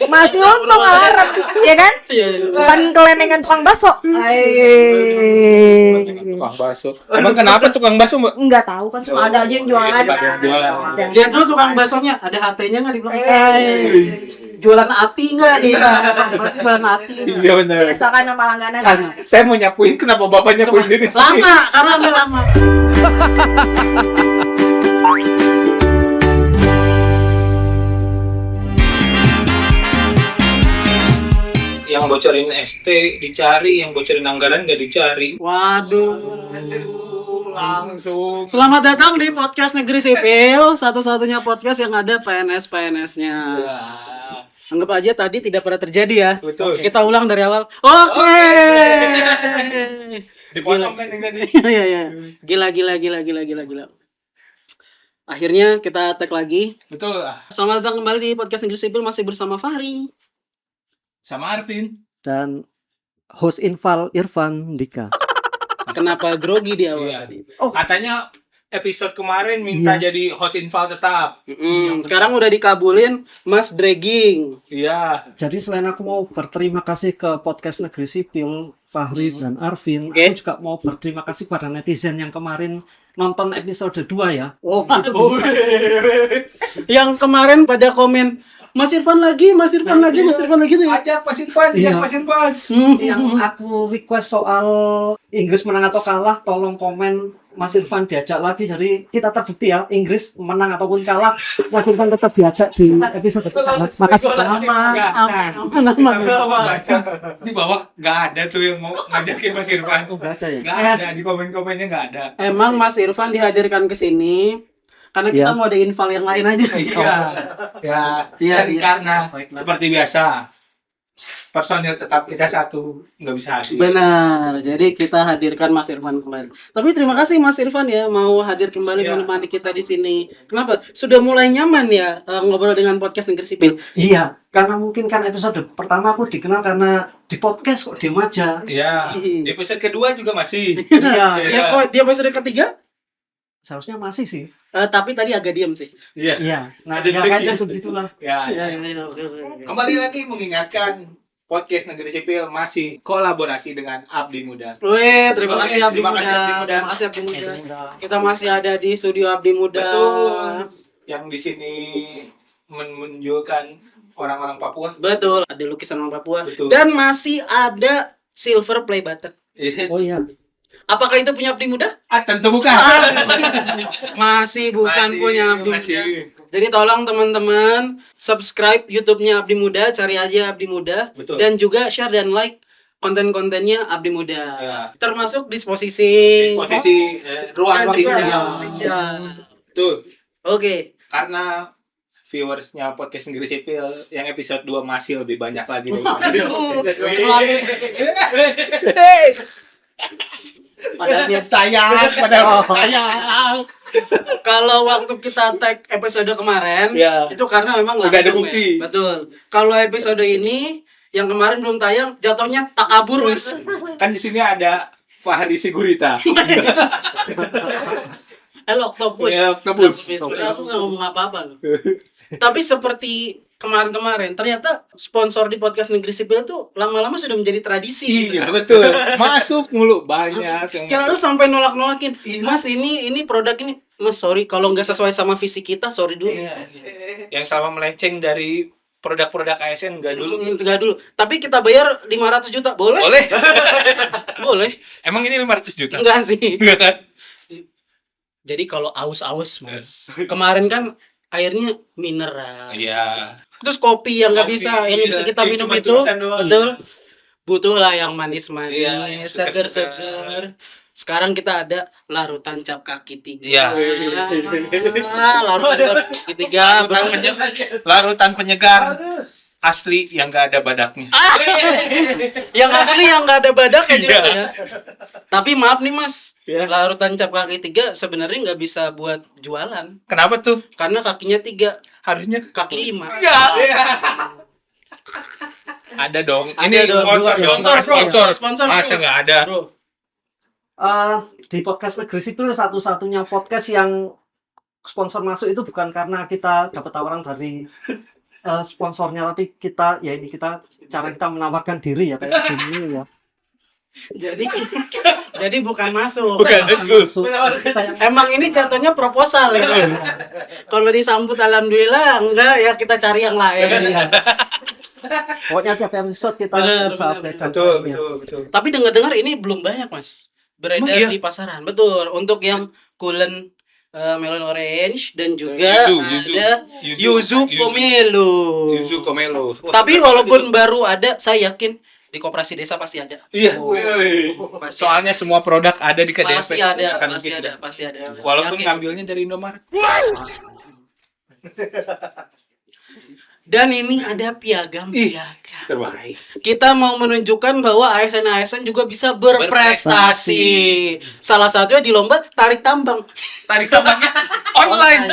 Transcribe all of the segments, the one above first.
Masih untung alarm, ya kan? Bukan kelenengan tukang bakso. Tukang bakso. Emang kenapa tukang bakso, Mbak? Enggak tahu kan, cuma ada aja yang jualan. Lihat dulu tukang baksonya, ada HT-nya enggak di belakang? Jualan ati enggak dia? Pasti jualan ati. Iya benar. Biasakan nama langganan. Saya mau nyapuin, kenapa Bapak nyapuin diri sendiri? Lama, karena enggak lama. Yang bocorin ST dicari, yang bocorin anggaran nggak dicari. Waduh. Langsung. Selamat datang di podcast Negeri Sipil, satu-satunya podcast yang ada PNS-PNS-nya. Anggap aja tadi tidak pernah terjadi ya. Betul. Kita ulang dari awal. Oke. Dipotong kan yang tadi. Iya. Gila. Akhirnya kita tag lagi. Betul. Selamat datang kembali di podcast Negeri Sipil, masih bersama Fahri Sama Arvin. Dan host Infal Irfan Dika. Kenapa grogi di awal Iya. tadi? Katanya episode kemarin minta jadi host Infal tetap. Sekarang udah dikabulin, Mas Dragging. Iya. Jadi selain aku mau berterima kasih ke podcast Negeri Sipil, Fahri dan Arvin, Oke. aku juga mau berterima kasih pada netizen yang kemarin nonton episode 2 ya. Oh, yang kemarin pada komen Mas Irfan lagi tuh ya. Ajak Mas Irfan, Iya. Mas Irfan. Yang aku request soal Inggris menang atau kalah, tolong komen Mas Irfan diajak lagi. Jadi kita terbukti ya, Inggris menang ataupun kalah, Mas Irfan tetap diajak di episode pertama. Makasih Di bawah nggak ada tuh yang mau ngajakin Mas Irfan. Enggak ada ya. Nggak ada, di komen-komennya nggak ada. Emang Mas Irfan dihadirkan ke sini karena kita Iya. mau ada infal yang lain aja. Iya. Iya. Karena seperti biasa personil tetap kita satu, nggak bisa hadir. Benar. Jadi kita hadirkan Mas Irfan kembali. Tapi terima kasih Mas Irfan ya mau hadir kembali Iya. menemani kita di sini. Kenapa? Sudah mulai nyaman ya ngobrol dengan podcast Negeri Sipil. Iya, karena mungkin kan episode pertama aku dikenal karena di podcast kok diem aja. Iya. Di episode kedua juga masih. Iya, Ya kok dia episode ketiga? seharusnya masih sih. Tapi tadi agak diam sih. Iya. Iya, nah Ada ya break kan ya? begitulah. Ya. Kembali lagi mengingatkan podcast Negeri Sipil masih kolaborasi dengan Abdi Muda. Weh, terima Oke, kasih Abdi terima Muda. kasih, Abdi Muda. Terima kasih Abdi Muda. Kita masih ada di studio Abdi Muda. Betul. Yang di sini menunjukkan orang-orang Papua. Betul, ada lukisan orang Papua. Betul. Dan masih ada silver play button. Oh iya. Apakah itu punya Abdi Muda? Tentu bukan. Masih bukan Masih, punya Abdi masih. Muda. Jadi tolong teman-teman subscribe YouTube-nya Abdi Muda, cari aja Abdi Muda. Betul. Dan juga share dan like konten-kontennya Abdi Muda. Ya. Termasuk disposisi ruang dan juga tinggal. ruang tinggal. Tuh, Oke. karena viewersnya podcast Negeri Sipil yang episode 2 masih lebih banyak lagi daripada episode 1. Padahal dia sayang, Kalau waktu kita tag episode kemarin, Ya. itu karena memang Udah ada langsung bukti. ya. Betul. Kalau episode ini yang kemarin belum tayang, jatuhnya tak kabur, Mas. Kan di sini ada Fahri Sigurita. Octopus. Ya, Octopus. Aku nggak ngomong apa-apa loh. Tapi seperti kemarin-kemarin, ternyata sponsor di podcast Negeri Sipil tuh lama-lama sudah menjadi tradisi. Iya, betul. Masuk mulu banyak yang Kita tuh sampai nolak-nolakin. Mas ini produk ini, Mas sorry kalau nggak sesuai sama visi kita, sorry dulu. Iya. Yang sama melenceng dari produk-produk ASN enggak dulu. Enggak dulu. Tapi kita bayar 500 juta, boleh? Boleh. Boleh. Emang ini 500 juta? Enggak sih. Enggak kan? Jadi kalau aus-aus, Mas. Kemarin kan airnya mineral. Iya. Terus kopi yang nggak Kopi, bisa, yang iya. bisa kita Iya, minum cuma itu, tulisan doang. betul. Butuh lah yang manis-manis, Iya, yang segar-segar. seger-seger. Sekarang kita ada larutan cap kaki 3. Iya. Larutan cap kaki 3. Larutan penyegar asli yang enggak ada badaknya. Yang asli yang nggak ada badaknya juga Iya. ya. Tapi maaf nih Mas, Iya. larutan cap kaki 3 sebenarnya nggak bisa buat jualan. Kenapa tuh? Karena kakinya 3, Harusnya kaki 5. Iya. Ada dong. Ada Ini dong. sponsor. Sponsor, Masa bro. enggak ada? Bro, Di podcast Negeri Sipil satu-satunya podcast yang sponsor masuk itu bukan karena kita dapat tawaran dari sponsornya, tapi kita ya ini cara kita menawarkan diri ya kayak gini ya. Jadi jadi bukan masuk. Masuk. Kita yang Emang ini jatuhnya proposal ya. Kalau disambut alhamdulillah, enggak ya kita cari yang lain. pokoknya tiap episode kita Benar, usaha benar, beda. Ya. betul. Tapi dengar-dengar ini belum banyak mas beredar Emang iya? di pasaran. Betul. Untuk yang Coolen melon orange dan juga ada yuzu pomelo. Yuzu pomelo. Tapi walaupun baru ada, saya yakin di koperasi desa pasti ada. Iya. Pasti Soalnya semua produk ada di KDP. pasti ada, Akan pasti mungkin. ada, pasti ada. Walaupun Yakin. ngambilnya dari Indomaret. Dan ini ada piagam. Terbaik. Kita mau menunjukkan bahwa ASN juga bisa berprestasi. Salah satunya di lomba tarik tambang. Tarik tambangnya online.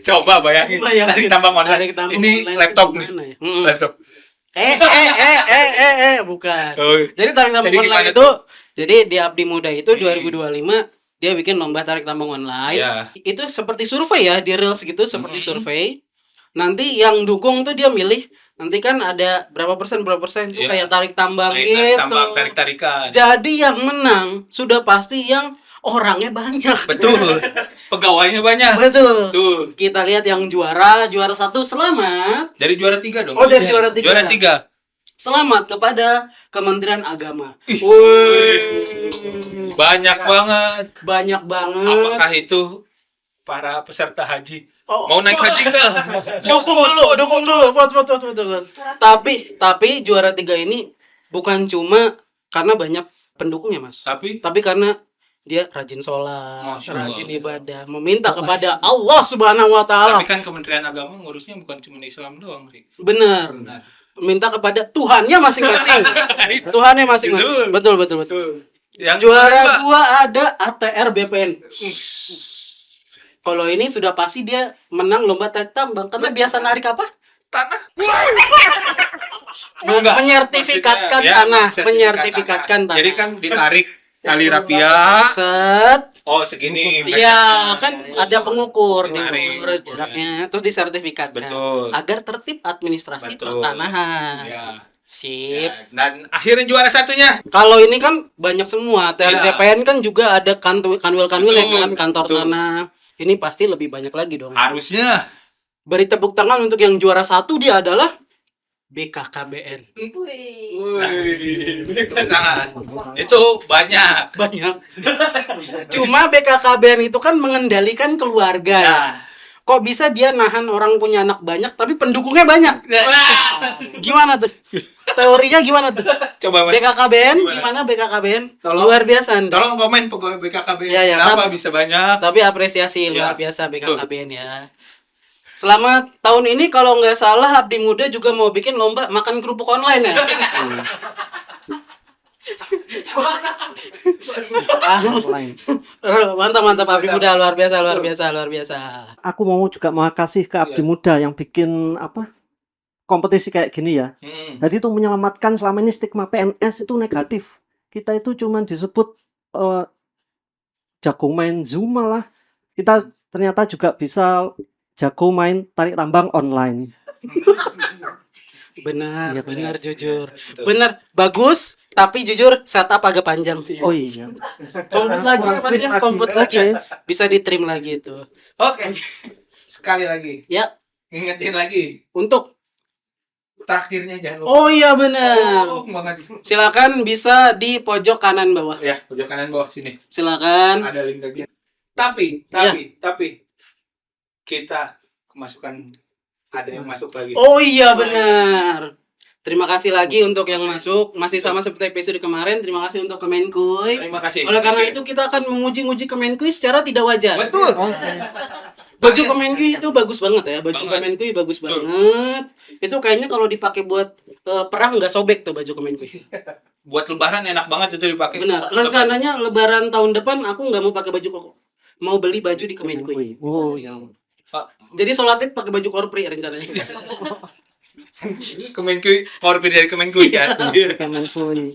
Coba bayangin. Tarik tambang online. Tarik tambang Ini online laptop itu nih. gimana ya? Mm-mm. Laptop. Bukan. Oh. Jadi tarik tambang Jadi online gimana itu, jadi di Abdi Muda itu 2025 dia bikin lomba tarik tambang online. Ya. Itu seperti survei ya, di Reels gitu seperti survei. Nanti yang dukung tuh dia milih. Nanti kan ada berapa persen itu Ya. kayak tarik tambang Tarik gitu. tambang, tarik-tarikan. Jadi yang menang sudah pasti yang orangnya banyak. Betul. Pegawainya banyak. Betul. Betul. Kita lihat yang juara 1 selamat. Dari juara 3 dong. Oh, dari juara 3. Juara 3. Selamat kepada Kementerian Agama. Banyak banget. Banyak banget. Apakah itu para peserta haji? Oh. Mau naik haji enggak? Dukung dulu, vote. Tapi juara 3 ini bukan cuma karena banyak pendukungnya, Mas. Tapi karena dia rajin sholat, Masya Allah. rajin ibadah, meminta kepada Allah Subhanahu wa taala. Tapi kan Kementerian Agama ngurusnya bukan cuma Islam doang, Ri. Benar. Minta kepada Tuhannya masing-masing. Tuhannya masing-masing. Betul. Yang Juara 2 ada ATR BPN. Kalau ini sudah pasti dia menang lomba tarik tambang karena biasa narik apa? tanah. Menyertifikatkan Maksudnya, tanah, sertifikat menyertifikatkan tanah. Jadi kan ditarik tali rapia. Set. Oh, segini. Iya, kan ada pengukur, Menarik. diukur jaraknya, terus disertifikatkan. Betul. Agar tertib administrasi Betul. pertanahan. Ya. Sip. Ya, dan akhirnya juara satunya. Kalau ini kan banyak semua. TRDPN kan juga ada kanwil yang Betul, kan kantor betul. tanah. Ini pasti lebih banyak lagi dong. Harusnya. Beri tepuk tangan untuk yang juara 1, dia adalah BKKBN. Nah, itu banyak. Banyak. Cuma BKKBN itu kan mengendalikan keluarga. Ya. Kok bisa dia nahan orang punya anak banyak tapi pendukungnya banyak? Gimana tuh? Teorinya gimana tuh? Coba Mas. BKKBN gimana BKKBN? Tolong. Luar biasa. Anda. Tolong komen pegawai BKKBN. Ya, Kenapa tapi- bisa banyak? Tapi apresiasi Ya. luar biasa BKKBN ya. Selamat tahun ini kalau nggak salah Abdi Muda juga mau bikin lomba makan kerupuk online ya. Mantap Abdi Muda luar biasa. Aku mau juga makasih ke Abdi Muda yang bikin kompetisi kayak gini ya. Jadi itu menyelamatkan selama ini stigma PNS itu negatif. Kita itu cuman disebut jago main Zoom malah. Kita ternyata juga bisa jago main tarik tambang online. Benar, Iya, benar jujur. Benar, bagus, tapi jujur setup agak panjang. Oh iya. Komput lagi ya Mas ya, komput lagi. Bisa ditrim lagi itu. Oke. Sekali lagi. Ya, Ngingetin lagi. untuk Terakhirnya jangan lupa. oh iya benar. Oh, banget. Silakan bisa di pojok kanan bawah. Ya, pojok kanan bawah sini. Silakan. Ada link lagi. Tapi kita kemasukan ada yang masuk lagi. Oh iya benar. Terima kasih lagi untuk yang masuk. Masih sama seperti episode kemarin. Terima kasih untuk Kemenkuy. Terima kasih. Oleh karena itu kita akan memuji-muji Kemenkuy secara tidak wajar. Betul. Baju Kemenkuy itu bagus banget ya. Baju Banget. Kemenkuy bagus banget. Itu kayaknya kalau dipakai buat perang nggak sobek tuh baju Kemenkuy. Buat lebaran enak banget itu dipakai. Benar. Rencananya Lebaran tahun depan aku nggak mau pakai baju koko. Mau beli baju di Kemenkuy. Oh iya. Pak, Jadi sholat Id pakai baju korpri rencananya. Kemenkuy, korpi dari Kemenkuy kan. Kemenkuy.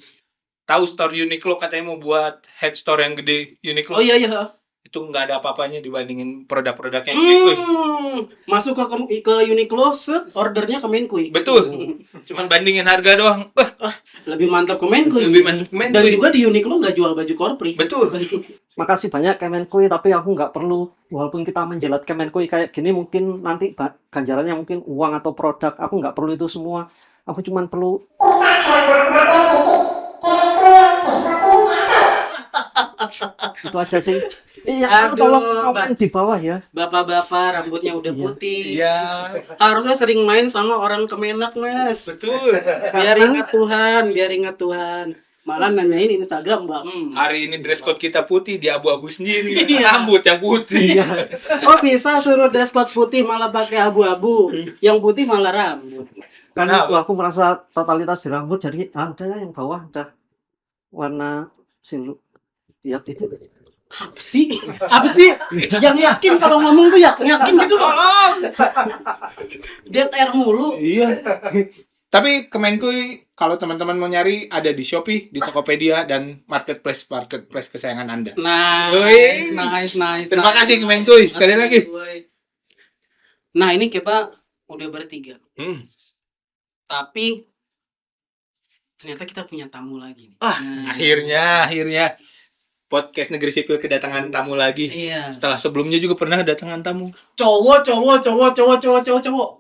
Tahu store Uniqlo katanya mau buat head store yang gede Uniqlo. Oh iya iya. Itu nggak ada apa-apanya dibandingin produk-produknya Uniqlo. Masuk ke Uniqlo, set ordernya Kemenkui. Betul. Cuman bandingin harga doang. Lebih mantap Kemenkui. Lebih mantap Kemenkui. Dan juga di Uniqlo nggak jual baju korpri. Betul. Makasih banyak Kemenkui, tapi aku nggak perlu, walaupun kita menjilat Kemenkui kayak gini, mungkin nanti ganjarannya mungkin uang atau produk. Aku nggak perlu itu semua. Aku cuman perlu itu aja sih. Iya, Aduh, tolong komen di bawah ya. Bapak-bapak rambutnya udah putih. Iya. Harusnya sering main sama orang Kemenak, Mas. Betul. Biar ingat Tuhan, biar ingat Tuhan. Malah nanyain Instagram, Mbak. Hari ini dress code kita putih, dia abu-abu sendiri. Rambut yang putih. Oh, bisa suruh dress code putih malah pakai abu-abu. Yang putih malah rambut. Kan itu aku merasa totalitas di rambut, jadi udah yang bawah udah warna silu. Ya itu. Apa sih? Apa sih? Yang yakin kalau ngomong tuh yakin gitu loh. Dia TR mulu. Iya. Tapi Kemenkui kalau teman-teman mau nyari ada di Shopee, di Tokopedia dan marketplace kesayangan Anda. Nice. Terima kasih Kemenkui sekali lagi. Nah, ini kita udah bertiga. Tapi ternyata kita punya tamu lagi. Akhirnya podcast Negeri Sipil kedatangan tamu lagi. Iya. Setelah sebelumnya juga pernah kedatangan tamu. Cowok.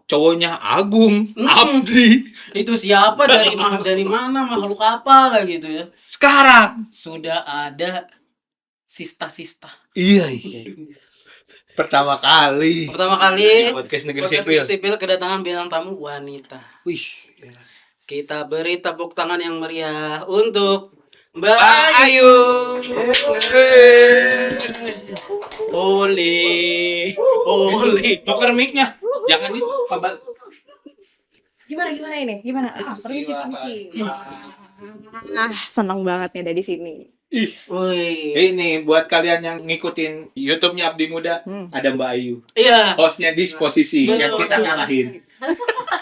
Cowoknya Agung, Abdi. Itu siapa dari mana makhluk apa lah gitu ya. Sekarang Sudah ada sista-sista. iya. Pertama kali podcast Negeri Sipil. Kedatangan bintang tamu wanita. Wih. Kita beri tepuk tangan yang meriah untuk Mbak Ayu. Oli. Tuker mic-nya. Jangan nih, Pak. Gimana ini? Gimana? Permisi. Senang banget nih ada di sini. Woi. Ini buat kalian yang ngikutin YouTube-nya Abdi Muda, ada Mbak Ayu. Iya. Hostnya Disposisi yang Betul. kita ngalahin.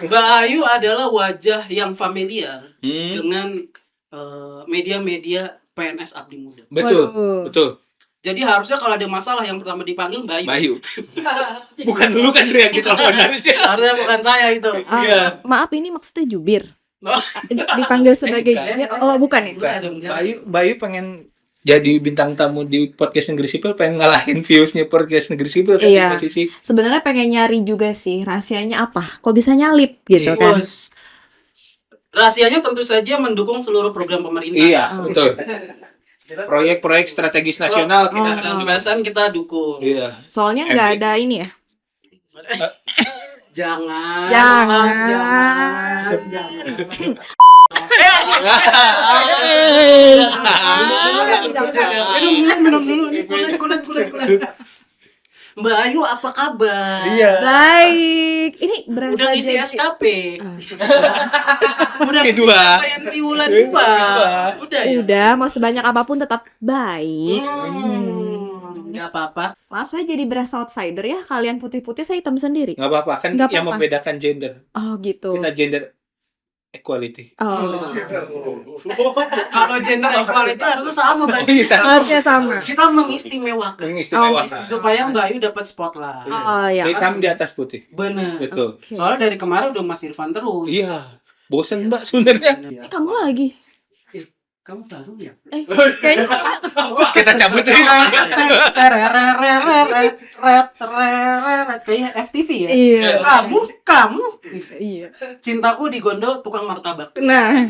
Mbak Ayu adalah wajah yang familiar dengan media-media PNS Abdi Muda. Betul. Waduh. Betul. Jadi harusnya kalau ada masalah yang pertama dipanggil Mbak Ayu. Mbak Ayu. Bukan lu kan yang ditelepon harusnya. Harusnya bukan saya itu. Maaf, ini maksudnya jubir. Dipanggil sebagai jubir. Oh, bukan ya? Mbak Ayu pengen jadi bintang tamu di podcast Negeri Sipil, pengen ngalahin views-nya podcast Negeri Sipil kan Iya. Disposisi. Sebenarnya pengen nyari juga sih rahasianya apa? Kok bisa nyalip gitu kan? Bos. Rahasianya tentu saja mendukung seluruh program pemerintah. Iya, betul. Proyek-proyek strategis nasional kita Pembebasan kita dukung. Iya. Soalnya nggak ada ini ya. Jangan. Minum dulu nih, kulen. Mbak Ayu apa kabar? Iya. Baik. Ini berasa Udah isi jadi- SKP. Udah isi Kedua. capaian triwulan 2. Udah ya? Udah, mau sebanyak apapun tetap baik. Gak apa-apa. Maaf, saya jadi berasa outsider ya. Kalian putih-putih, saya hitam sendiri. Nggak apa-apa kan Nggak yang apa-apa. membedakan gender. Oh gitu. Kita gender equality. Oh, Kalau gender equality harusnya sama Mbak. harusnya sama. Kita mengistimewakan Mengistimewakan. supaya Mbak Ayu dapat spotlight. Oh ya. Hitam di atas putih. Bener. Betul. Oke. Soalnya dari kemarin udah Mas Irfan terus. Iya. Bosen Mbak sebenarnya. Kamu lagi. Kamu baru ya? Kayaknya Kita cabut dari Kayak FTV ya. iya. Kamu Iya. cintaku digondol tukang martabak. Nah,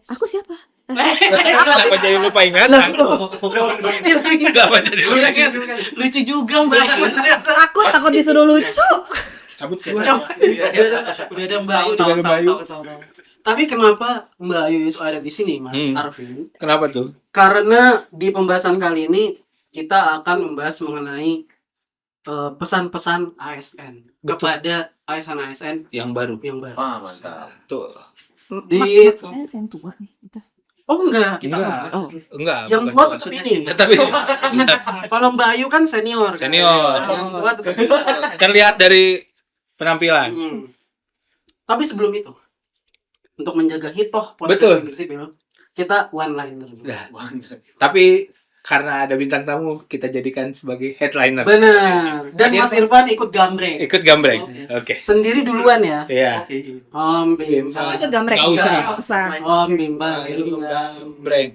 aku siapa? Kenapa jadi lupa ingatan? Ini lagi Kenapa jadi lupa ingatan? lucu juga Mbak Ayu ternyata. Aku takut disuruh lucu. Cabut keluar. Udah ada Mbak Ayu Udah ada Mbak Ayu. tahu. Tapi kenapa Mbak Ayu itu ada di sini Mas Arvin? Kenapa tuh? Karena di pembahasan kali ini kita akan membahas mengenai pesan-pesan ASN kepada ASN Yang baru. yang baru. Mantap. Tuh. Di Saya yang tua nih. Kita. Oh enggak, kita Enggak. Oh. Enggak. yang bukan tua tua. tetap ini. Tapi Kalau Mbak Ayu kan senior. kan? Senior. Yang tua tetap. terlihat dari penampilan. Tapi sebelum itu, untuk menjaga hitoh Betul. podcast Negeri Sipil, kita one liner dulu. Dah. Tapi karena ada bintang tamu kita jadikan sebagai headliner. Benar. Dan Mas Irfan ikut gambreng. Ikut gambreng. Oke. Sendiri duluan ya. Iya. Om Bimbang. Ikut gambreng. Nggak usah. Nggak usah. Om Bimbang. Gambreng.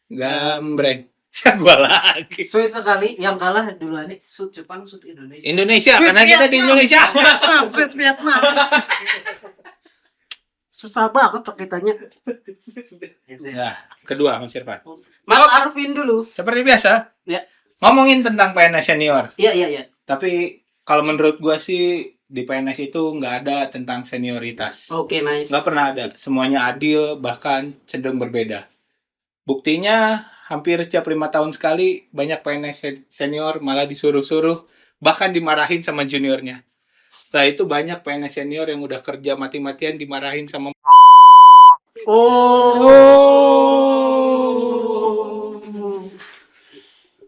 Gambreng. Ya gua lagi. Sweet sekali. Yang kalah duluan nih. Sud Jepang, Sud Indonesia. Indonesia karena kita di Indonesia. Sweet Vietnam. Susah banget pakai tanya. Ya, kedua Mas Irfan. Mas Arvin dulu. Seperti biasa, Ya. ngomongin tentang PNS senior. Iya. Tapi kalau menurut gua sih di PNS itu nggak ada tentang senioritas. Oke, nice. Nggak pernah ada. Semuanya adil, bahkan cenderung berbeda. Buktinya hampir setiap 5 tahun sekali banyak PNS senior malah disuruh-suruh, bahkan dimarahin sama juniornya. Setelah itu banyak PNS senior yang udah kerja mati-matian dimarahin sama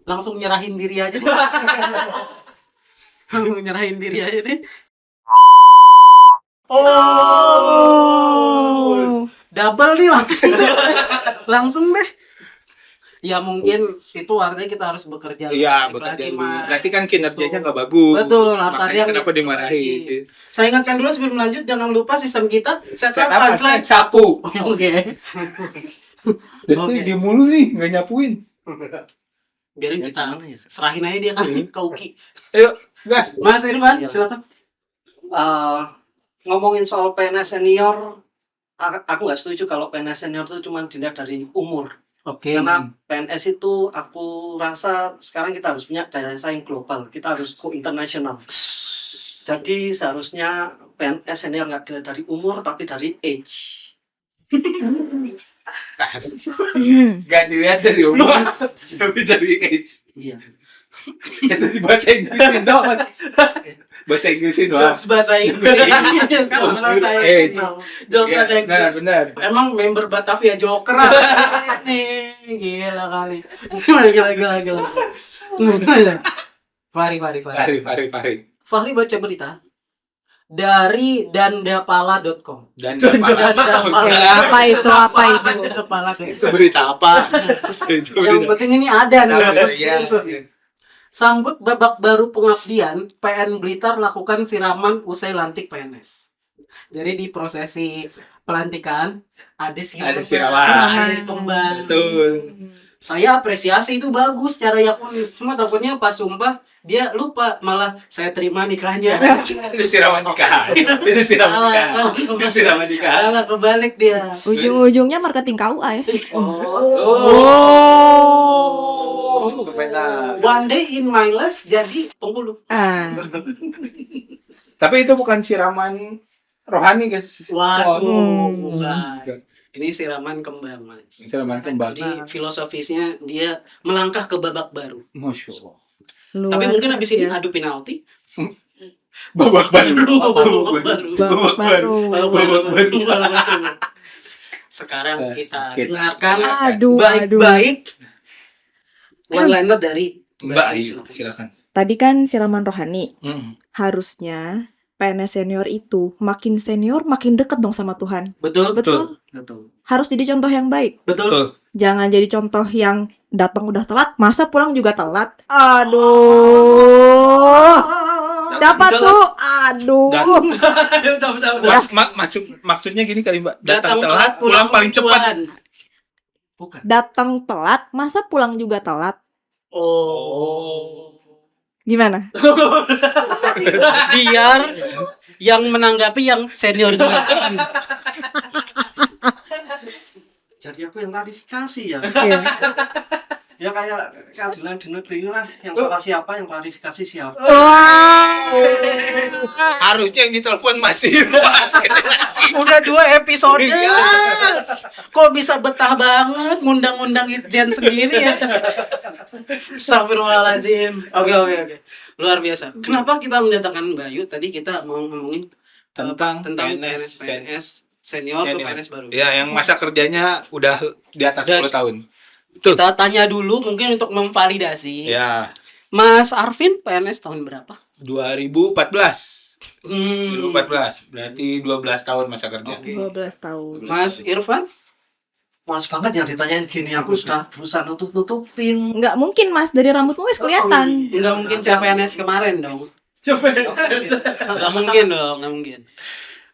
Langsung nyerahin diri aja nih, Mas. Langsung nyerahin diri aja nih. Double nih langsung. Langsung deh. Ya mungkin itu artinya kita harus bekerja Iya, lebih bekerja lagi, dulu. Mas. Berarti kan kinerjanya Gitu. nggak bagus. Betul, harus ada Makanya yang kenapa dimarahin. lagi. Saya ingatkan dulu sebelum lanjut, jangan lupa sistem kita setup Setup punchline sapu. Oke. Dan Oke. dia mulu nih nggak nyapuin. Biarin kita serahin aja dia kan ke Uki. Ayo, gas. Mas Irfan, Iya. silakan. Ngomongin soal PNS senior, aku nggak setuju kalau PNS senior itu cuma dilihat dari umur. Oke. Karena PNS itu aku rasa sekarang kita harus punya daya saing global. Kita harus go internasional. Jadi seharusnya PNS senior nggak dilihat dari umur tapi dari age. Gak dilihat dari umur, tapi dari age. Iya. Itu di bahasa Inggrisin doang. Bahasa Inggrisin doang. Jokes bahasa Inggris. Jokes bahasa Inggris. Jokes bahasa Iya, Inggris. benar. Emang member Batavia Joker nih. Gila kali. Gila. Fahri. Fahri baca berita dari dandapala.com. Dan Apa itu? Dandapala.com. itu berita apa? Itu Yang berita. penting ini ada nih. Ada, Bos. iya. Sambut babak baru pengabdian, PN Blitar lakukan siraman usai lantik PNS. Jadi di prosesi pelantikan ada siraman. air kembang. Betul. Saya apresiasi itu bagus cara yang unik. Cuma takutnya pas sumpah dia lupa malah saya terima nikahnya. Itu siraman nikah. Itu siraman nikah. Itu siraman nikah. Salah kebalik dia. Ujung-ujungnya marketing KUA ya. Benar. One day in my life jadi penghulu. Tapi itu bukan siraman rohani, guys. Waduh, bukan. Ini siraman kembang, Mas. Siraman kembang. Jadi filosofisnya dia melangkah ke babak baru. Masya Allah. Tapi mungkin habis ini adu penalti. Babak baru. Babak baru. Babak baru. Sekarang kita Kita- dengarkan Aduh. baik-baik one-liner dari Mbak, Ayu. ayo silakan. Tadi kan siraman rohani. Hmm. Harusnya PNS senior itu makin senior makin deket dong sama Tuhan. Betul, Betul. betul. Harus jadi contoh yang baik. Betul. Betul. Jangan jadi contoh yang datang udah telat, masa pulang juga telat. Aduh. Siapa tuh? Aduh. Maksudnya gini kali Mbak. Datang telat, pulang paling cepat. duluan. Bukan. Datang telat, masa pulang juga telat? Oh. Gimana? Biar yang menanggapi yang senior juga. Jadi aku yang klarifikasi ya. Iya. Ya kayak keadilan di negeri ini lah. Yang salah siapa, yang klarifikasi siapa. Harusnya yang ditelepon masih Udah 2 episode. Kok bisa betah banget ngundang-undang Itjen sendiri ya? Astagfirullahaladzim. Oke. Luar biasa. Kenapa kita mendatangkan Bayu? Tadi kita mau ngomongin tentang PNS senior ke PNS baru. Ya, yang masa kerjanya udah di atas 10 tahun. Betul. Kita tanya dulu mungkin untuk memvalidasi. Ya, Mas Arvin PNS tahun berapa? 2014. 2014. Berarti 12 tahun masa kerja. Oke. 12 tahun. Mas Irfan Males banget yang ditanyain gini, aku sudah berusaha nutupin. Nggak mungkin Mas, dari rambutmu wes kelihatan. Enggak mungkin CPNS kemarin dong. Enggak mungkin dong, enggak mungkin.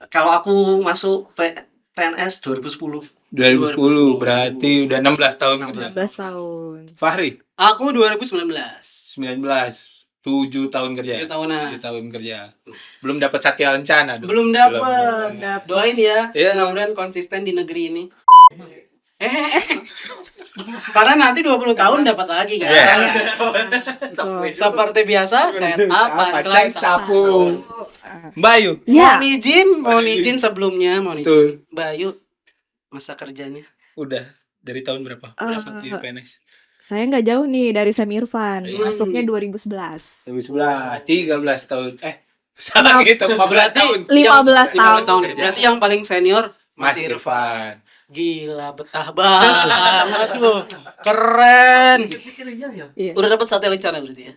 Kalau aku masuk PNS 2010. 2010 berarti udah 16 tahun kerja. 16 tahun. Fahri Aku 2019. 19 7 tahun kerja. 7 tahunan. 7 tahun kerja. Belum dapat Satya Lencana dong. Belum dapat. Doain ya. Iya. Mudah-mudahan konsisten di negeri ini. Karena nanti 20 tahun dapat lagi kan. Iya. Seperti biasa, set up, punchline, sapu. Bayu. Ya. Mohon izin sebelumnya, Betul. Bayu, masa kerjanya. Udah dari tahun berapa? Berapa di PNS? Saya nggak jauh nih dari Sam Irfan. Masuknya 2011. 2011, 13 tahun. Salah gitu, 15 tahun. 15 tahun. Berarti yang paling senior Mas Mas Irfan. Irfan. Gila, betah banget lu. Keren. Iya. Udah dapat Satya Lencana berarti ya?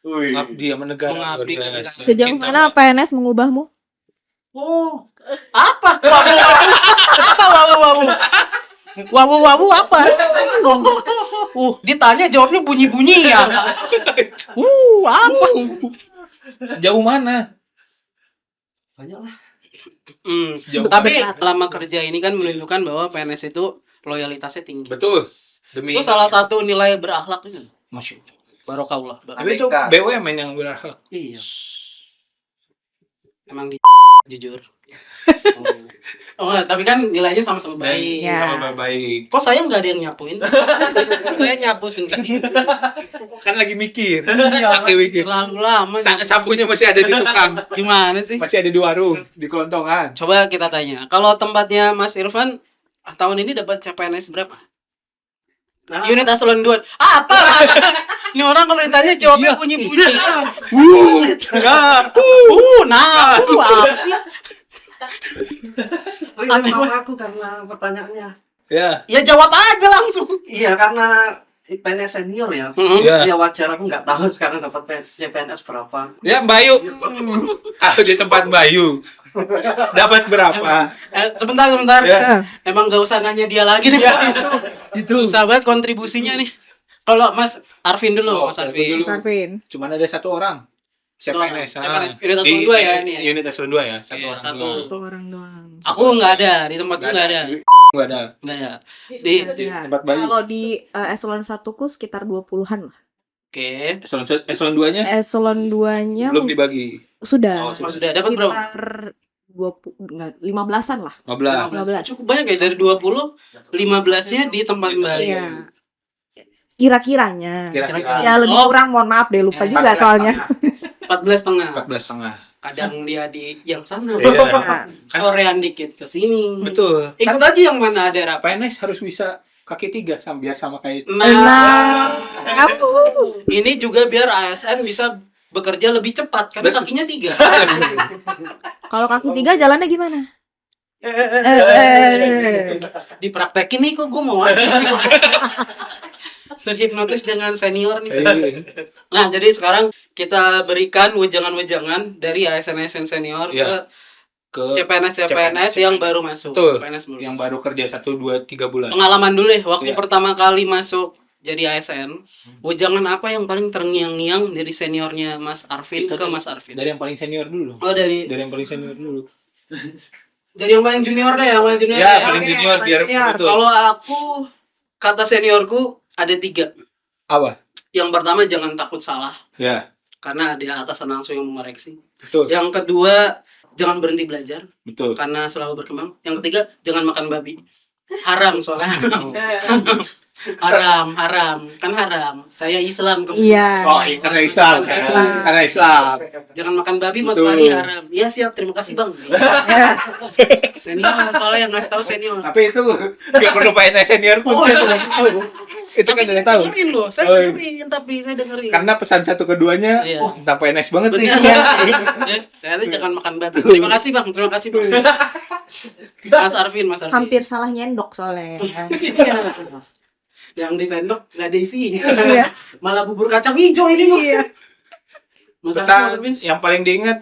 Mengabdi sama negara. Mengabdi ke luar biasa. negara. Sejauh Cinta mana PNS mengubahmu? Oh, Apa? Wawu. Wawu apa? Ditanya jawabnya bunyi-bunyi ya. Apa? Sejauh mana? banyak lah. Sejauh Tapi mana? lama kerja ini kan menunjukkan bahwa PNS itu loyalitasnya tinggi. Betul. Demi Itu salah satu nilai berakhlak itu. Masya Allah. Barokallah. Tapi itu BUMN yang berakhlak. Iya. Emang jujur. Oh, tapi kan nilainya sama-sama baik. Ya. Sama baik. Kok saya nggak ada yang nyapuin? Saya nyapu sendiri. Kan lagi mikir. Lagi mikir. Terlalu lama. nyapu. Sapunya masih ada di tukang. Gimana sih? Masih ada di warung, di kelontongan. Coba kita tanya. Kalau tempatnya Mas Irfan tahun ini dapat CPNS berapa? Nah, Unit eselon 2. Apa? Ini orang kalau ditanya jawabnya bunyi-bunyi. Apa sih? Aneh aku karena pertanyaannya. Ya. Ya jawab aja langsung. Iya, karena PNS senior ya. Ya. Ya wajar, aku nggak tahu sekarang dapat CPNS berapa. Ya, Bayu. Aku di tempat Bayu. Dapat berapa? Sebentar. Ya. Emang gak usah nanya dia lagi nih. Itu. Susah banget kontribusinya nih. Kalau Mas Arvin dulu, Oh, Mas Arvin. Mas Arvin. Cuman ada satu orang. CPNS. CPNS, unit eselon 2 ya ini ya? Unit eselon 2 ya, satu Iya, orang. satu. doang. Satu orang doang. Aku nggak ada di tempatku nggak ada. Enggak ada. Nggak ada. Di Ya. tempat Bayu. Kalau di eselon 1-ku sekitar 20-an lah. Oke. Eselon 2-nya Eselon 2-nya belum dibagi. sudah. Oh, sudah. Dapat berapa? Sekitar 15-an lah. 15. 15. Cukup banyak ya, dari 20 15-nya di tempat Bayu. Iya. Kira-kiranya. Kira-kira Ya lebih Oh. kurang, mohon maaf deh, lupa Ya, juga soalnya. 14,5. 14,5. Kadang dia di yang sana. Iya. Nah, Sorean dikit ke sini. Betul. Ikut aja yang mana ada rapat. PNS harus bisa kaki 3 biar sama kayak Nah, aku. ini juga biar ASN bisa bekerja lebih cepat karena kakinya 3. Kalau kaki 3 jalannya gimana? Dipraktekin nih kok gue mau aja. Terhipnotis dengan senior nih. Nah, jadi sekarang kita berikan wejangan-wejangan dari ASN senior Iya. ke ke CPNS yang baru masuk. Betul. PNS yang masuk. baru kerja 1 2 3 bulan. Pengalaman dulu deh waktu Iya. pertama kali masuk jadi ASN. Wejangan apa yang paling terngiang-ngiang dari seniornya Mas Arvin ke Mas Arvin? Dari yang paling senior dulu. Oh, dari Yang paling senior dulu. yang paling junior deh, yang paling junior. Ya, deh. paling Oke, junior paling biar junior. betul. Kalau aku kata seniorku ada 3. Apa? Yang pertama jangan takut salah Ya, karena ada atasan langsung yang memoreksi. betul. Yang kedua jangan berhenti belajar Betul. karena selalu berkembang. Yang ketiga jangan makan babi. Haram soalnya. haram kan haram. Saya Islam Iya. Oh, karena Islam. Karena Islam. Jangan makan babi Mas Betul. Fahri haram. Iya siap, terima kasih Bang. Senior soalnya yang ngasih tahu senior. Tapi itu nggak perlu PNS senior pun. Oh, Dia iya. tahu. Itu kan Tapi udah saya tahu. dengerin loh, saya Oh, dengerin tapi saya dengerin. Karena pesan 1 keduanya, Iya. tentang PNS banget nih. Benar. Yes, ternyata jangan makan babi. Terima kasih Bang, terima kasih Bang. Mas Arvin. Hampir salah nyendok soalnya. Yang di sendok nggak ada isinya. Iya. Malah bubur kacang hijau ini mah. Iya. Mas Arvin, Mas Pesan Arvin. yang paling diingat,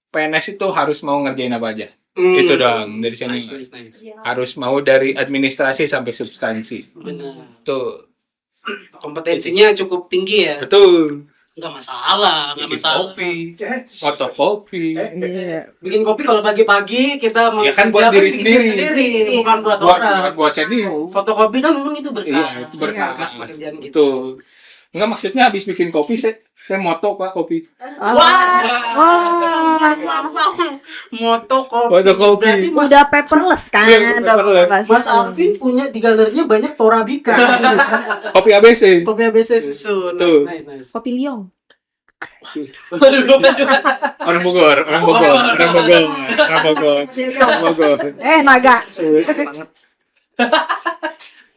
PNS itu harus mau ngerjain apa aja. Itu dong dari senior. Nice. Harus mau dari administrasi sampai substansi. Benar. Tuh. Kompetensinya cukup tinggi ya. Betul. Nggak masalah. Bikin kopi, fotokopi. Iya. Bikin kopi kalau pagi-pagi kita Ya kan buat diri mengerjakan sendiri. bukan buat Buat orang. buat senior. Fotokopi kan memang itu berkah. Iya, itu berkah. Bekas pekerjaan gitu. Betul. Enggak, maksudnya habis bikin kopi saya moto Pak kopi. Moto kopi. Moto kopi. Berarti Mas, Udah paperless kan? Iya, Udah paperless. Mas Alvin punya di galerinya banyak Torabika. Kopi ABC. Kopi ABC susu. Tuh. Nice. Kopi liong. Orang Bogor. Naga.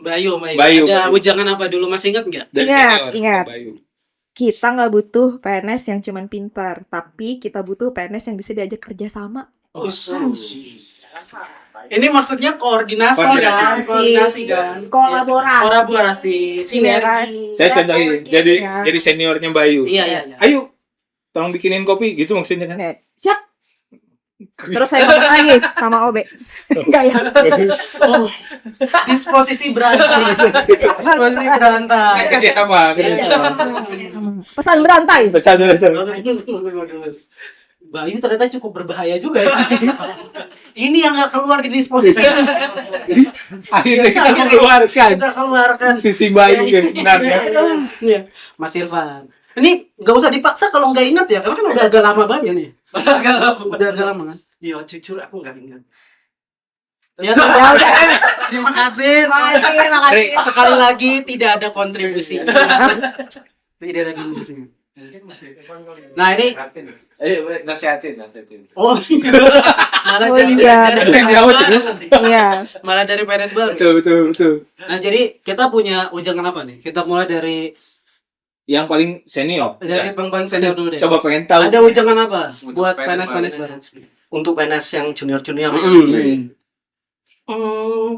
Bayu. Bayu. Ada ujangan apa dulu, Mas ingat nggak? Dari Ingat, senior, ingat. Bayu. Kita nggak butuh PNS yang cuman pintar, tapi kita butuh PNS yang bisa diajak kerja sama. Ini maksudnya koordinasi kan? Kolaborasi, sinergi. Saya contohin jadi Iya. jadi seniornya Bayu. Iya. Ayo, tolong bikinin kopi gitu maksudnya kan. Oke, siap. Terus saya ngomong lagi sama OB. Enggak ya? Disposisi berantai. Kerja sama. Pesan berantai. Bagus. Bayu ternyata cukup berbahaya juga ya. Ini yang nggak keluar di disposisi. Akhirnya kita keluarkan sisi Bayu ya sebenarnya. Iya. Mas Irfan. Ini nggak usah dipaksa kalau nggak ingat ya, karena kan udah agak lama banget nih. Udah agak lama kan? Iya, jujur aku nggak ingat. Ya, terima kasih. Terima kasih. Sekali lagi tidak ada kontribusi. Tidak ada kontribusi. Nah ini, Ayo nasihatin. oh malah Oh, jadi iya. dari PNS baru. Iya. Malah dari PNS baru. Betul. Nah jadi kita punya ujangan apa nih? Kita mulai dari Yang paling senior. Bang senior dulu deh. Coba pengen tahu. Ada ujangan apa Untuk buat PNS PNS baru? Untuk PNS yang junior-junior.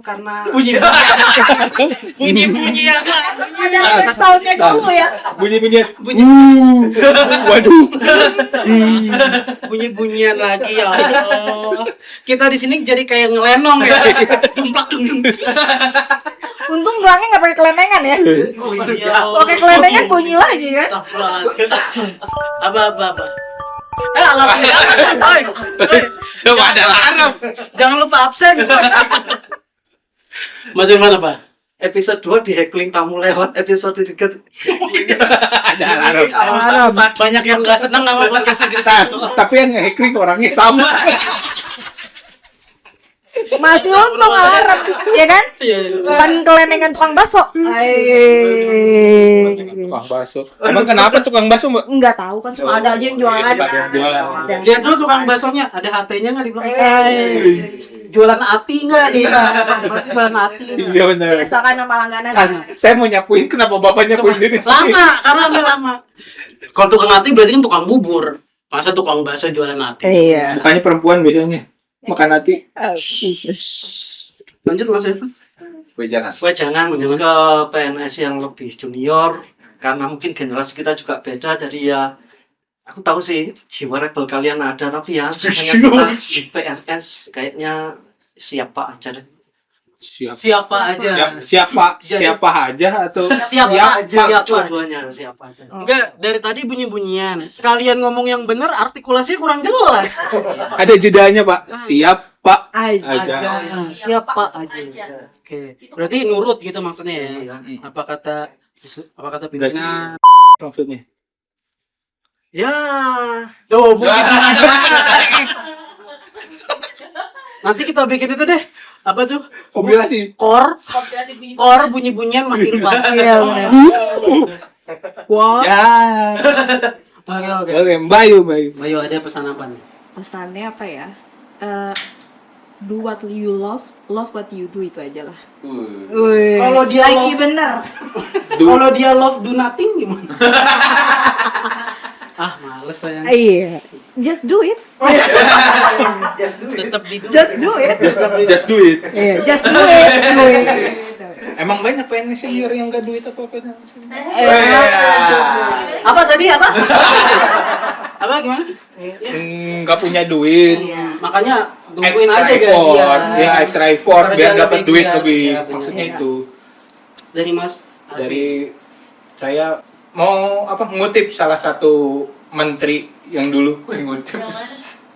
Karena Bunyi yang Ada soundnya dulu ya. Bunyi-bunyian. bunyi Waduh. bunyian lagi ya Allah. Kita di sini jadi kayak ngelenong ya. Dumplak. Untung gelangnya nggak pakai kelenengan ya. Oh iya. Pakai kelenengan bunyi lagi kan. Astagfirullahaladzim. Apa? Alarm. Coba ada alarm. Jangan lupa absen. Mas Irfan apa? episode 2 di heckling tamu lewat, episode 3 Ada alarm. Banyak yang nggak senang sama podcast negeri satu. Tapi yang nge-hacking orangnya sama. Masih untung alarm, ya kan? Iya. Bukan kelenengan tukang bakso. Tukang bakso. Emang kenapa tukang bakso, Mbak? Enggak tahu kan suka ada aja yang jualan. Suka ada yang jualan. Ada. Lihat dulu tukang baksonya, ada HT-nya nggak di belakang? Jualan ati nggak di bakso jualan ati? Iya benar. Biasakan nama langganan. Kan, saya mau nyapuin, kenapa bapak nyapuin diri sendiri? Lama, karena ambil lama. Kalau tukang ati berarti kan tukang bubur. Masa tukang bakso jualan ati? Iya. Bukannya perempuan biasanya makan hati. Lanjut Mas Irfan. Jangan. Wah, jangan ke PNS yang lebih junior karena mungkin generasi kita juga beda, jadi ya aku tahu sih jiwa rebel kalian ada, tapi ya hanya kita di PNS kayaknya siapa aja deh. Siapa aja? Siapa aja atau Siapa? Dua-duanya siapa aja. Enggak, dari tadi bunyi-bunyian. Sekalian ngomong yang benar, artikulasinya kurang jelas. Ada jedanya, Pak. Siapa Aja. aja. Siapa aja. Oke. Berarti nurut gitu maksudnya ya. Apa kata pimpinan? Maksudnya. Ya, Tuh, nanti kita bikin itu deh. Apa tuh? Kompilasi. Kor bunyi-bunyian Mas Irfan. Iya benar. Wah. Ya. Oke. Oke, Bayu. Bayu, ada pesan apa nih? Pesannya apa ya? Do what you love what you do, itu aja lah. Kalau dia lagi love- bener. Kalau dia love do nothing gimana? Males sayang. Iya. Just do it. Tetap di Just do it. Just do it. Iya, just do it. Do it. Emang banyak PNS senior yang gak duit apa-apa. Apa tadi apa? Apa gimana? Gak punya duit. Makanya Tungguin extra aja effort. gajian. Ya, extra effort Kerja biar dapat lebih duit giat. lebih. Ya, bener. Maksudnya Iya. itu. Dari Mas Alfi. Dari saya mau ngutip salah satu menteri yang dulu ngutip.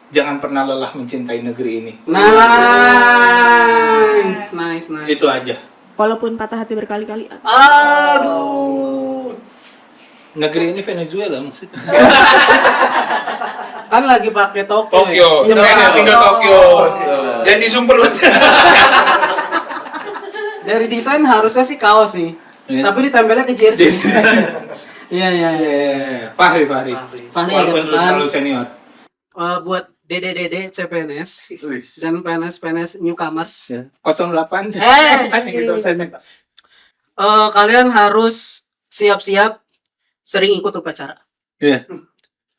Jangan pernah lelah mencintai negeri ini. Nice. Itu aja. Walaupun patah hati berkali-kali. Aduh. Negeri ini Venezuela maksudnya. Kan lagi pakai Tokyo. Tokyo. Ya? Saya nggak tinggal Tokyo. Dan di Sumperut. Dari desain harusnya sih kaos nih. Iya. Tapi ditempelnya ke jersey. Iya. Fahri. Fahri ada Walaupun pesan. terlalu senior. Buat dede CPNS dan PNS newcomers. 08. Gitu. Kalian harus siap-siap sering ikut upacara. Iya.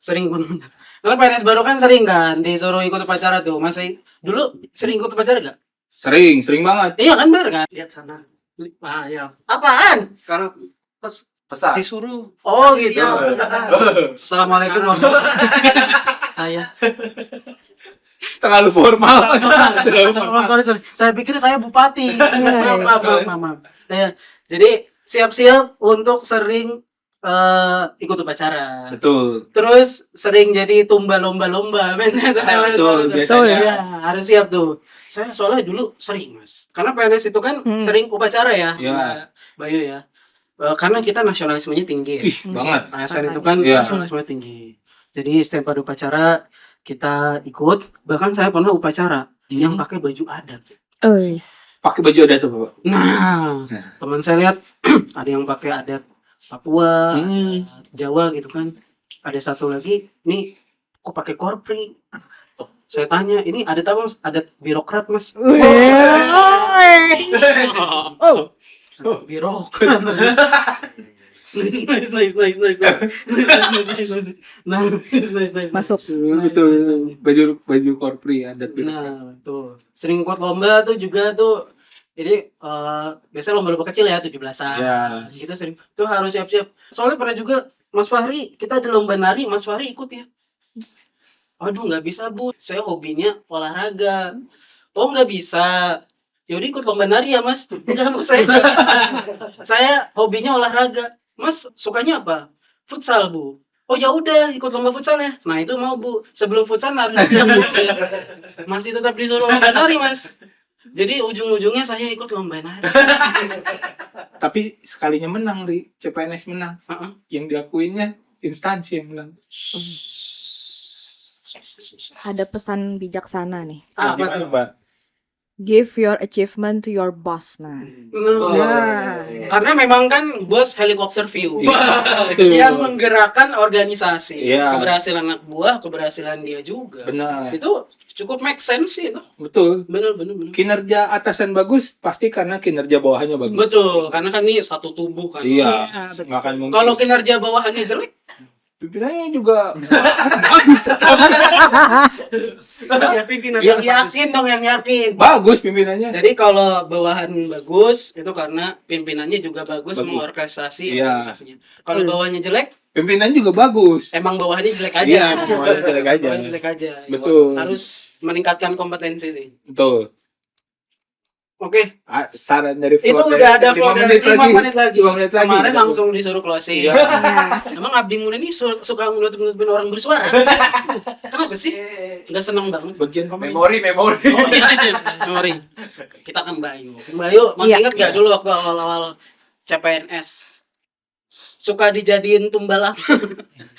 Sering ikut. Karena PNS baru kan sering kan disuruh ikut upacara tuh. Masih dulu sering ikut upacara gak? Sering banget. Iya kan bener kan? Lihat sana. Ya. Apaan? Karena Pesan. disuruh. Oh gitu. Assalamualaikum warahmatullahi wabarakatuh. Saya. Terlalu formal. Sorry. Saya pikir saya bupati. Maaf. Ya, jadi siap-siap untuk sering ikut upacara. Betul. Terus sering jadi tumba lomba-lomba. Biasanya tuh cewek Betul, tuh. biasanya. Ya, harus siap tuh. Saya soalnya dulu sering, Mas. Karena PNS itu kan sering upacara ya. Ya. Bayu ya. Karena kita nasionalismenya tinggi. Ih, banget. ASN itu kan Iya. nasionalisme tinggi. Jadi setiap ada upacara kita ikut. Bahkan saya pernah upacara yang pakai baju adat. Pakai baju adat tuh, Bapak. Nah, teman saya lihat ada yang pakai adat Papua, adat Jawa gitu kan. Ada satu lagi, nih kok pakai korpri? Saya tanya, ini adat apa Mas? Adat birokrat Mas. Birokrat. Nice. Masuk. Betul. Baju korpri adat. Nah, tuh. Sering ikut lomba tuh juga tuh. Jadi biasanya lomba-lomba kecil ya 17-an. Ya. Gitu sering. Tuh harus siap-siap. Soalnya pernah juga Mas Fahri, kita ada lomba nari, Mas Fahri ikut ya. Aduh, nggak bisa, Bu. Saya hobinya olahraga. Oh, nggak bisa. Yaudah ikut lomba nari ya, Mas. Enggak, Bu, saya nggak bisa. Saya hobinya olahraga. Mas, sukanya apa? Futsal, Bu. Oh ya udah ikut lomba futsal ya. Nah itu mau Bu. Sebelum futsal nari juga Mas. Masih tetap disuruh lomba nari Mas. Jadi ujung-ujungnya saya ikut lomba nari. Tapi sekalinya menang, Ri. CPNS menang. Heeh. Yang diakuinnya instansi yang menang. Ada pesan bijaksana nih. Apa Gimana, tuh? Mbak? Give your achievement to your boss. Nah. Karena memang kan bos helikopter view Betul. yang menggerakkan organisasi. Iya. Keberhasilan anak buah, keberhasilan dia juga. Benar. Itu cukup make sense sih itu. Betul. Bener. Kinerja atasan bagus pasti karena kinerja bawahannya bagus. Betul, karena kan ini satu tubuh kan. Iya. betul. Nggak akan mungkin. Kalau kinerja bawahannya jelek, pimpinannya juga ya pimpinan yang yakin dong, yang yakin. bagus pimpinannya. Jadi kalau bawahan bagus itu karena pimpinannya juga bagus, Bagus. mengorkestrasi Iya. organisasinya. Kalau bawahannya jelek, Pimpinan juga bagus. emang bawahannya jelek aja. Iya, bawahannya jelek aja. Bawahannya jelek aja. Betul. Harus meningkatkan kompetensi sih. Betul. Oke, Saran dari itu Flow udah ada 5 flow dari 5 menit lagi. 5 menit lagi. Kemarin langsung disuruh closing. Iya. Emang Abdi Muda ini suka menutup-nutupin orang bersuara. Kenapa sih? Enggak seneng banget. Bagian komen. Memori. Oh iya, memori. Kita kan Bayu. Bayu, masih Iya. ingat gak dulu waktu awal-awal CPNS? Suka dijadiin tumbal apa?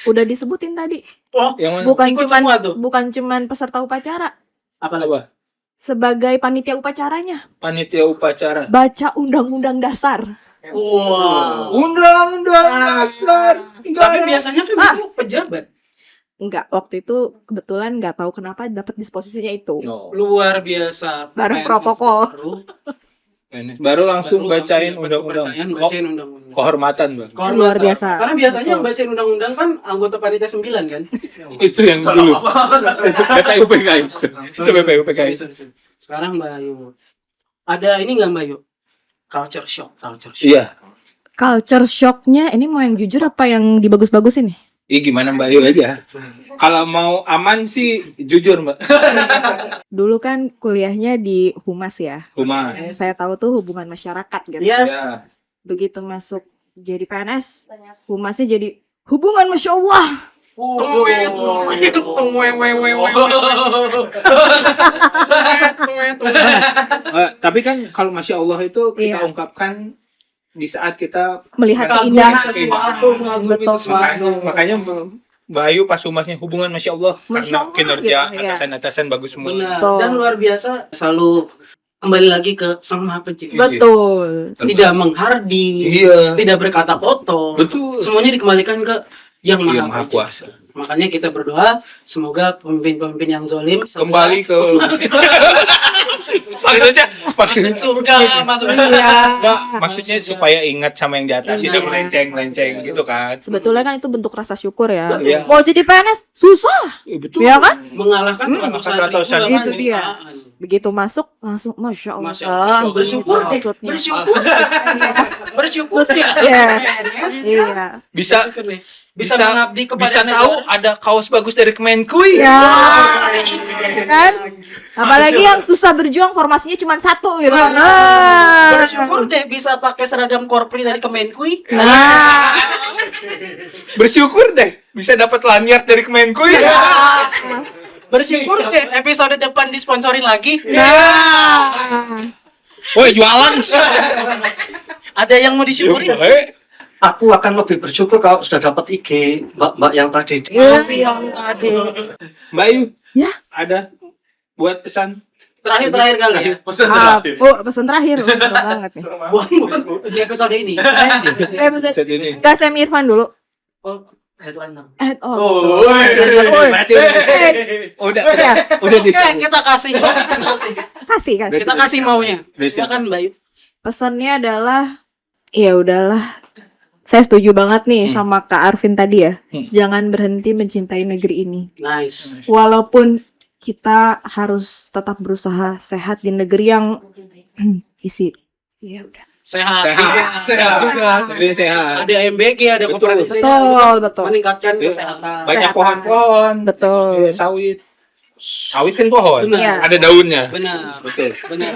Udah disebutin tadi. Oh, Yang mana? Bukan Ikut cuman semua tuh? bukan cuman peserta upacara, apa lagi? Apa? sebagai panitia upacaranya Panitia upacara. baca undang-undang dasar. Wow. Undang-undang dasar. Tapi biasanya kan itu pejabat. Enggak, waktu itu kebetulan nggak tahu kenapa dapat disposisinya itu. No. Luar biasa. Bareng PNS protokol. Baru langsung bacain undang-undang. Bacain undang-undang. Kehormatan, Bang. Luar biasa. Karena biasanya yang bacain undang-undang kan anggota panitia 9 kan? Itu yang dulu. BPUPK itu. Itu BPUPK itu. Sorry. Sekarang Bayu. Ada ini enggak Bayu? Culture shock. Iya. Culture shocknya ini mau yang jujur apa yang dibagus-bagusin nih? Gimana Mbak Ayu aja. Kalau mau aman sih jujur Mbak. Dulu kan kuliahnya di Humas ya. Humas. Saya tahu tuh hubungan masyarakat gitu. Yes. Ya. Begitu masuk jadi PNS, Humasnya jadi hubungan Masya Allah. Tapi kan kalau Masya Allah itu kita Iya. ungkapkan di saat kita Melihat Mengagumi keindahan. sesuatu, mengagumi Betul. sesuatu. makanya Mbak Ayu pas Humasnya hubungan Masya Allah Masya karena Allah, kinerja gitu, ya. atasan-atasan bagus semua. Benar. Betul. Dan luar biasa selalu kembali lagi ke Sang Maha Pencipta. Betul. Tidak menghardi, Iya. tidak berkata kotor. Betul. Semuanya dikembalikan ke Yang Iya, Maha Maha Pencipta. Kuasa. Makanya kita berdoa semoga pemimpin-pemimpin yang zalim Kembali ke maksudnya masuk surga, masuk Nggak, maksudnya supaya ingat sama yang di atas, Ingat. tidak melenceng gitu kan. Sebetulnya kan itu bentuk rasa syukur ya. Iya. Mau jadi PNS susah, Betul. ya kan? mengalahkan Mengalahkan ratusan ratusan. ribu Itu dia. jutaan. Begitu masuk langsung Masya Allah. Masya Allah. Bersyukur deh, Maksudnya. bersyukur, bersyukur deh. Iya. PNS. Iya. Bisa Bersyukur deh. Bisa mengabdi kepada bisa negara. tahu ada kaos bagus dari Kemenkui. Ya, kan? Apalagi yang susah berjuang formasinya cuma satu gitu. Nah, Bersyukur deh bisa pakai seragam korpri dari Kemenkui. nah, Bersyukur deh bisa dapat lanyard dari Kemenkui. Bersyukur deh episode depan disponsorin lagi. nah. Woi, jualan. Ada yang mau disyukuri? Boleh. Aku akan lebih bersyukur kalau sudah dapat IG mbak-mbak yang tadi. Masih yang tadi. Mbak Ayu, Ya. ada buat pesan Terakhir kali ya. Pesan terakhir. Seru banget nih. Buat di episode ini. episode ini. Enggak, Sam Irfan dulu. Oh, headliner. Berarti udah Ya. udah di Oke, kita kasih. Kasih. Kita kasih maunya. Silakan Mbak Ayu. Pesannya adalah ya udahlah. Saya setuju banget nih sama Kak Arvin tadi ya. Jangan berhenti mencintai negeri ini. Nice. Walaupun kita harus tetap berusaha sehat di negeri yang isi. Ya udah. Sehat. sehat juga. Jadi sehat. Ada MBG, ada koperasi. Betul. Meningkatkan kesehatan. Banyak Kesehatan. pohon-pohon. Betul. Iya, sawit. Sawit kan pohon. Benar. Ada daunnya. Benar. Betul. Benar.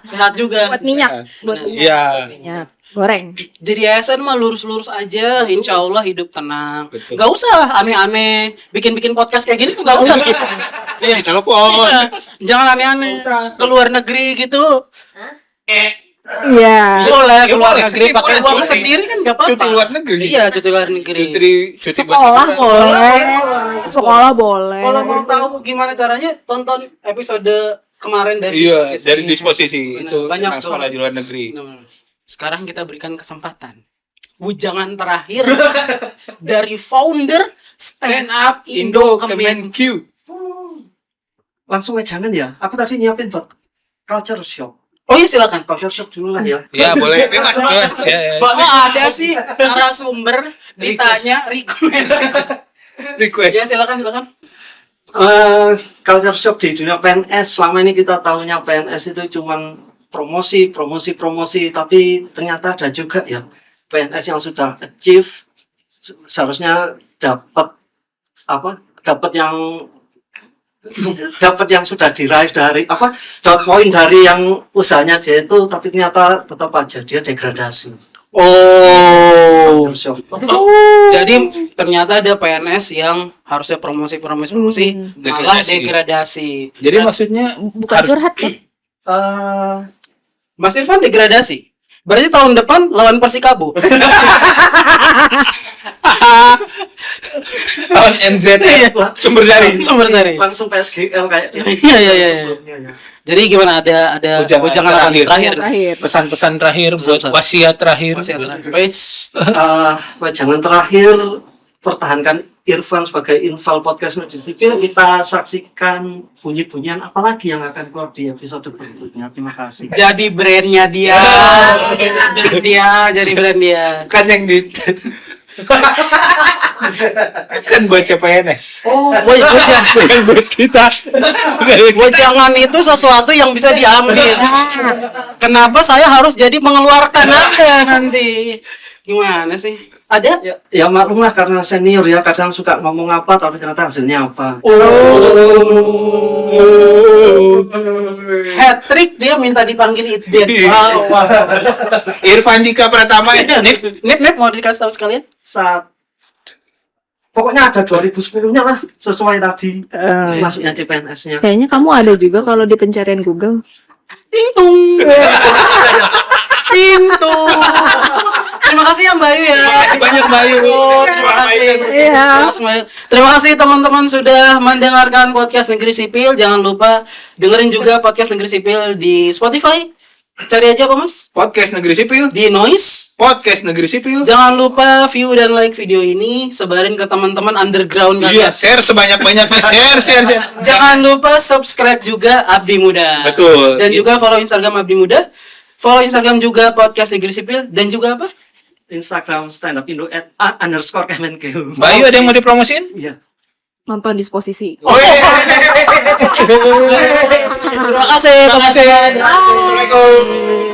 Sehat juga. Buat minyak, buat Iya. minyak goreng. Jadi ASN mah lurus-lurus aja, insya Allah hidup tenang. Betul. Gak usah aneh-aneh, bikin podcast kayak gini tuh gak usah. Iya. Telepon. Jangan aneh-aneh. Keluar negeri gitu. Iya. Boleh Ya, keluar boleh. negeri pakai Boleh, uang cuti. sendiri kan gak apa-apa. Cuti luar negeri. Iya, cuti luar negeri. Cuti Sekolah buat- boleh. Sekolah boleh. Kalau mau tahu gimana caranya, tonton episode kemarin dari Iya, disposisi. dari disposisi Benar, itu banyak tentang sekolah tuh. di luar negeri. Nah, sekarang kita berikan kesempatan. Ujangan terakhir dari founder Stand Up Indo Kemen. Kemenq. Langsung aja jangan ya. Aku tadi nyiapin buat culture shock. Oh iya silakan. Culture shock dulu lah ya. Ya, boleh. Bebas. Ya. Oh ada sih narasumber ditanya request. Request. Ya silakan. Culture shock di dunia PNS. Selama ini kita tahunya PNS itu cuman promosi, tapi ternyata ada juga ya PNS yang sudah achieve seharusnya dapat yang sudah diraih dari dapat poin dari yang usahanya dia itu, tapi ternyata tetap aja dia degradasi. Oh. Culture shock. Jadi ternyata ada PNS yang harusnya promosi malah degradasi. Jadi maksudnya Bukan curhat kan? Mas Irfan degradasi. Berarti tahun depan lawan Persikabo. tahun NZE sumber jari. Sumber sari. Langsung PSGL kayak Iya. sebelumnya ya. Jadi gimana ada ujangan apa nih? Terakhir. Pesan-pesan terakhir buat Pesan. wasiat terakhir. Jangan terakhir, pertahankan Irfan sebagai Infal Podcast Nerd Sipil. Kita saksikan bunyi-bunyian apalagi yang akan keluar di episode berikutnya. Terima kasih. Jadi brandnya dia. Jadi brand dia. Kan yang di kan buat CPNS. Oh, Bukan buat kita. jangan itu sesuatu yang bisa diambil. Kenapa saya harus jadi mengeluarkan Anda nanti? Gimana sih? Ada? Ya maklum lah karena senior ya, kadang suka ngomong apa tapi ternyata hasilnya apa. Hat trick dia minta dipanggil Itjen. Wow. Irfan Dika Pratama Nip mau dikasih tahu sekalian? Saat pokoknya ada 2010-nya lah sesuai tadi masuknya CPNS-nya. Kayaknya kamu ada juga kalau di pencarian Google. Tintung. Tintung. Terima kasih ya Mbak Ayu ya. Terima kasih banyak, Mbak Ayu. Terima kasih. Iya. Terima kasih teman-teman sudah mendengarkan podcast Negeri Sipil. Jangan lupa dengerin juga podcast Negeri Sipil di Spotify. Cari aja apa Mas? Podcast Negeri Sipil. Di Noise. Podcast Negeri Sipil. Jangan lupa view dan like video ini, sebarin ke teman-teman underground Iya, kalian. share sebanyak-banyaknya. Share. Jangan lupa subscribe juga Abdi Muda. Betul. Dan juga follow Instagram Abdi Muda. Follow Instagram juga podcast Negeri Sipil dan juga apa? Instagram stand up Indo @_Kemenkeu. Mbak Ayu ada yang mau dipromosin? Iya. Nonton Disposisi. Oh, iya. Terima kasih teman-teman. Assalamualaikum.